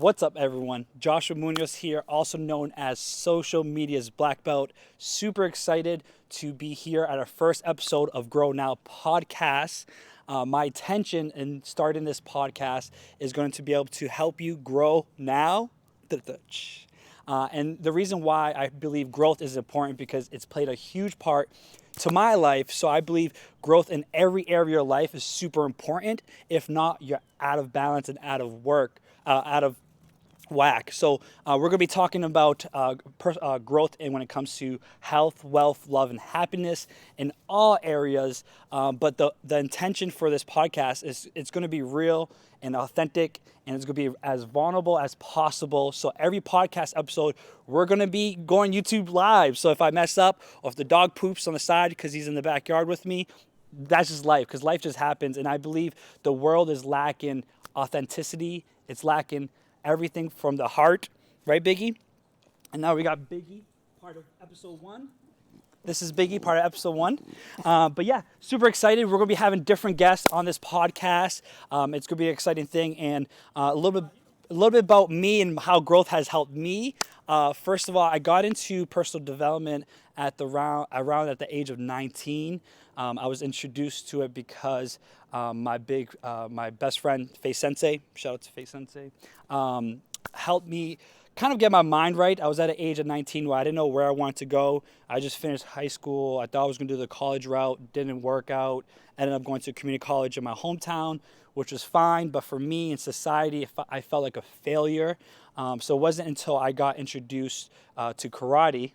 What's up, everyone? Joshua Munoz here, also known as Social Media's Black Belt. Super excited to be here at our first episode of Grow Now podcast. My intention in starting this podcast is going to be able to help you grow now. And the reason why I believe growth is important because it's played a huge part to my life. So I believe growth in every area of your life is super important. If not, you're out of balance and out of whack. So we're going to be talking about growth and when it comes to health, wealth, love, and happiness in all areas. But the intention for this podcast is it's going to be real and authentic, and it's going to be as vulnerable as possible. So every podcast episode, we're going to be going YouTube live. So if I mess up or if the dog poops on the side because he's in the backyard with me, that's just life, because life just happens. And I believe the world is lacking authenticity. It's lacking everything from the heart, right, Biggie? And now we got Biggie, part of episode 1. This is Biggie, part of episode 1. But yeah, super excited. We're going to be having different guests on this podcast. It's going to be an exciting thing, and a little bit about me and how growth has helped me. First of all, I got into personal development around at the age of 19. I was introduced to it because my best friend, Faye Sensei, shout out to Faye Sensei, helped me kind of get my mind right. I was at an age of 19 where I didn't know where I wanted to go. I just finished high school. I thought I was going to do the college route. Didn't work out. Ended up going to a community college in my hometown, which was fine. But for me in society, I felt like a failure. So it wasn't until I got introduced to karate,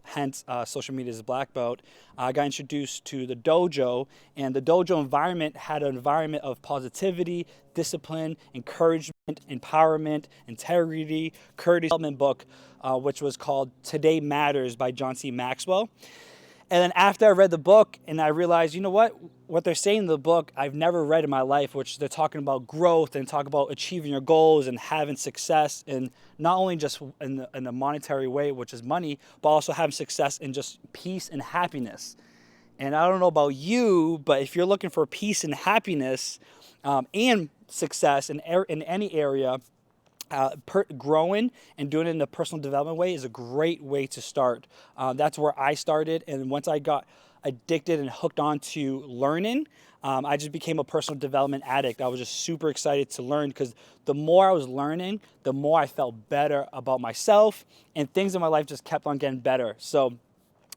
hence Social Media's Black Belt, I got introduced to the dojo, and the dojo environment had an environment of positivity, discipline, encouragement, empowerment, integrity, courage. Development book, which was called Today Matters by John C. Maxwell. And then after I read the book and I realized, you know what they're saying in the book, I've never read in my life, which they're talking about growth and talk about achieving your goals and having success, and not only just in a monetary way, which is money, but also having success in just peace and happiness. And I don't know about you, but if you're looking for peace and happiness and success in any area, growing and doing it in a personal development way is a great way to start. That's where I started, and once I got addicted and hooked on to learning, I just became a personal development addict. I was just super excited to learn because the more I was learning, the more I felt better about myself, and things in my life just kept on getting better. So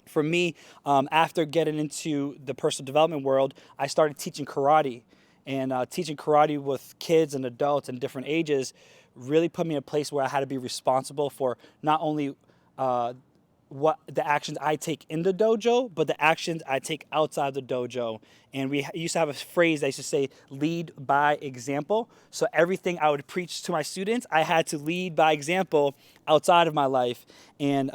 for me, after getting into the personal development world, I started teaching karate. And teaching karate with kids and adults and different ages really put me in a place where I had to be responsible for not only what the actions I take in the dojo, but the actions I take outside the dojo. And we used to have a phrase that used to say, lead by example. So everything I would preach to my students, I had to lead by example outside of my life. And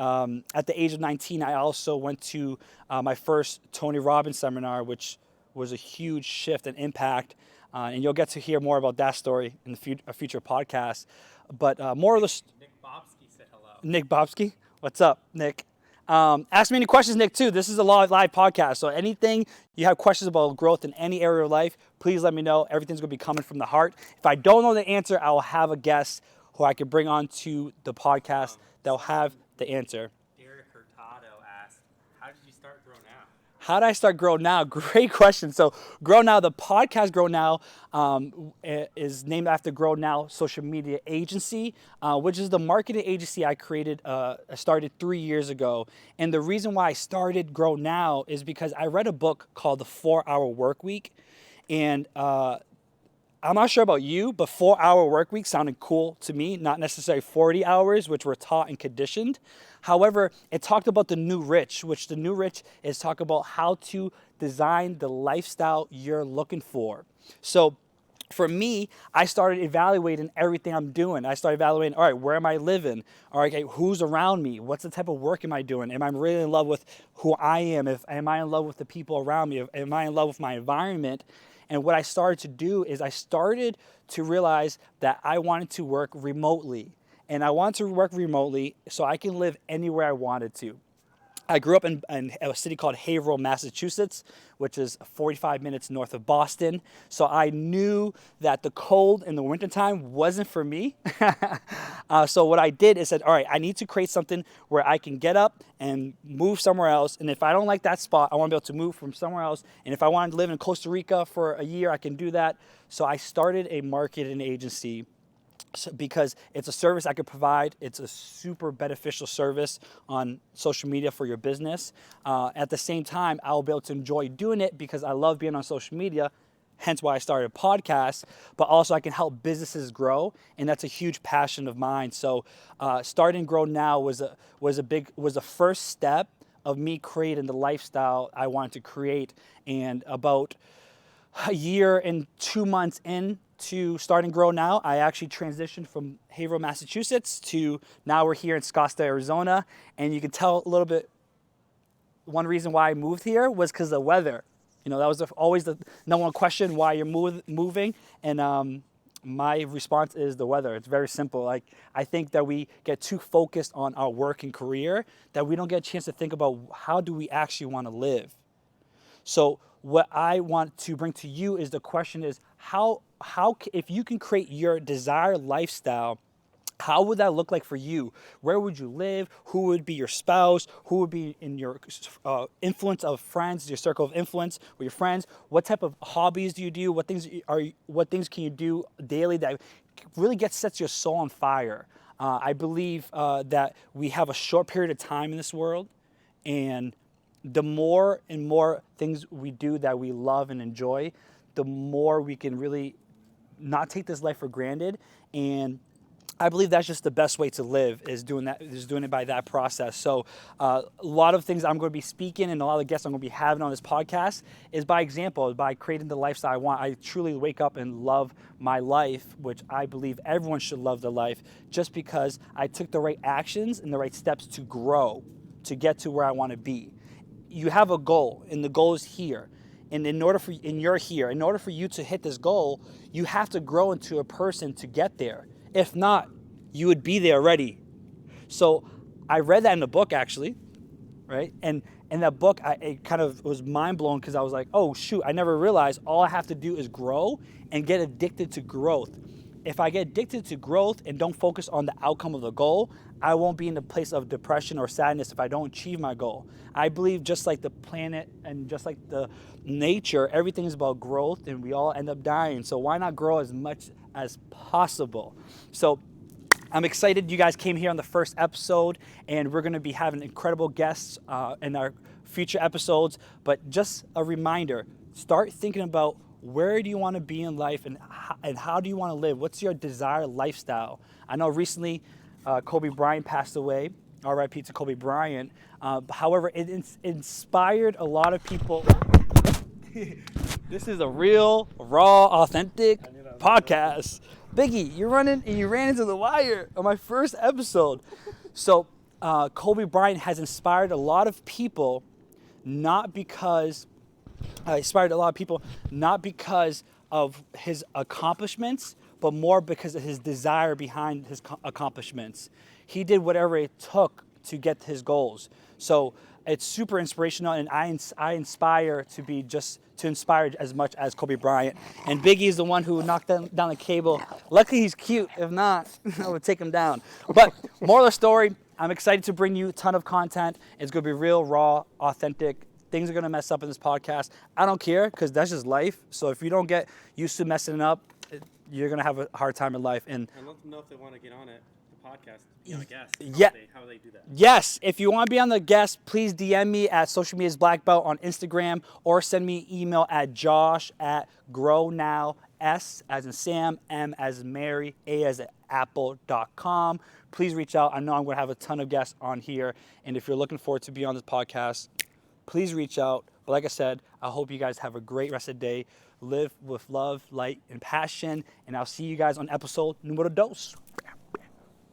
at the age of 19, I also went to my first Tony Robbins seminar, which was a huge shift and impact. And you'll get to hear more about that story in a future podcast. But more or less... Nick Bobsky said hello. Nick Bobsky? What's up, Nick? Ask me any questions, Nick, too. This is a live podcast. So anything you have questions about growth in any area of life, please let me know. Everything's going to be coming from the heart. If I don't know the answer, I will have a guest who I can bring on to the podcast that will have the answer. Eric Hurtado asked, how did you start Grow Now? How did I start Grow Now? Great question. So Grow Now, the podcast Grow Now is named after Grow Now Social Media Agency, which is the marketing agency I started 3 years ago. And the reason why I started Grow Now is because I read a book called The 4-Hour Work Week. And I'm not sure about you, but 4-hour work week sounded cool to me, not necessarily 40 hours, which we're taught and conditioned. However, it talked about the new rich, which the new rich is talk about how to design the lifestyle you're looking for. So for me, I started evaluating everything I'm doing. I started evaluating, all right, where am I living? All right, okay, who's around me? What's the type of work am I doing? Am I really in love with who I am? Am I in love with the people around me? Am I in love with my environment? And what I started to do is I started to realize that I wanted to work remotely. And I wanted to work remotely so I can live anywhere I wanted to. I grew up in a city called Haverhill, Massachusetts, which is 45 minutes north of Boston. So I knew that the cold in the wintertime wasn't for me. So what I did is said, all right, I need to create something where I can get up and move somewhere else. And if I don't like that spot, I want to be able to move from somewhere else. And if I wanted to live in Costa Rica for a year, I can do that. So I started a marketing agency because it's a service I could provide. It's a super beneficial service on social media for your business. At the same time, I'll be able to enjoy doing it because I love being on social media, hence why I started a podcast, but also I can help businesses grow, and that's a huge passion of mine. So starting Grow Now was a first step of me creating the lifestyle I wanted to create. And about a year and 2 months into starting Grow Now, I actually transitioned from Haverhill, Massachusetts to now we're here in Scottsdale, Arizona. And you can tell a little bit, one reason why I moved here was because of the weather. You know, that was always the number one question, why you're moving. And my response is the weather. It's very simple. Like, I think that we get too focused on our work and career that we don't get a chance to think about how do we actually want to live. So what I want to bring to you is the question is how if you can create your desired lifestyle, how would that look like for you? Where would you live? Who would be your spouse? Who would be in your influence of friends, your circle of influence with your friends? What type of hobbies do you do? What things can you do daily that really sets your soul on fire? I believe that we have a short period of time in this world, and the more and more things we do that we love and enjoy, the more we can really not take this life for granted. And I believe that's just the best way to live, is doing it by that process. So a lot of things I'm going to be speaking and a lot of the guests I'm going to be having on this podcast is by example, by creating the lifestyle I want. I truly wake up and love my life, which I believe everyone should love their life, just because I took the right actions and the right steps to grow, to get to where I want to be. You have a goal, and the goal is here. And you're here. In order for you to hit this goal, you have to grow into a person to get there. If not, you would be there already. So I read that in the book, actually, right? And in that book, it kind of was mind blowing because I was like, oh shoot, I never realized all I have to do is grow and get addicted to growth. If I get addicted to growth and don't focus on the outcome of the goal, I won't be in the place of depression or sadness if I don't achieve my goal. I believe just like the planet and just like the nature, everything is about growth, and we all end up dying. So why not grow as much as possible? So I'm excited you guys came here on the first episode, and we're going to be having incredible guests in our future episodes. But just a reminder, start thinking about where do you want to be in life, and how do you want to live? What's your desired lifestyle? I know recently Kobe Bryant passed away. R.I.P. to Kobe Bryant. However, it inspired a lot of people. This is a real, raw, authentic podcast. Biggie, you ran into the wire on my first episode. So Kobe Bryant has inspired a lot of people, not because of his accomplishments, but more because of his desire behind his accomplishments. He did whatever it took to get his goals. So it's super inspirational, and I inspire to inspire as much as Kobe Bryant. And Biggie is the one who knocked down the cable. Luckily, he's cute. If not, I would take him down. But moral of the story, I'm excited to bring you a ton of content. It's going to be real, raw, authentic. Things are going to mess up in this podcast. I don't care, because that's just life. So if you don't get used to messing up, you're going to have a hard time in life. And I'd love to know if they want to get on it, the podcast, be on a guest. How they do that. Yes, if you want to be on the guest, please DM me at Social Media's Black Belt on Instagram, or send me an email at josh@grownow, S as in Sam, M as in Mary, A as in Apple.com. Please reach out. I know I'm going to have a ton of guests on here. And if you're looking forward to be on this podcast, please reach out. But like I said, I hope you guys have a great rest of the day. Live with love, light, and passion. And I'll see you guys on episode numero 2.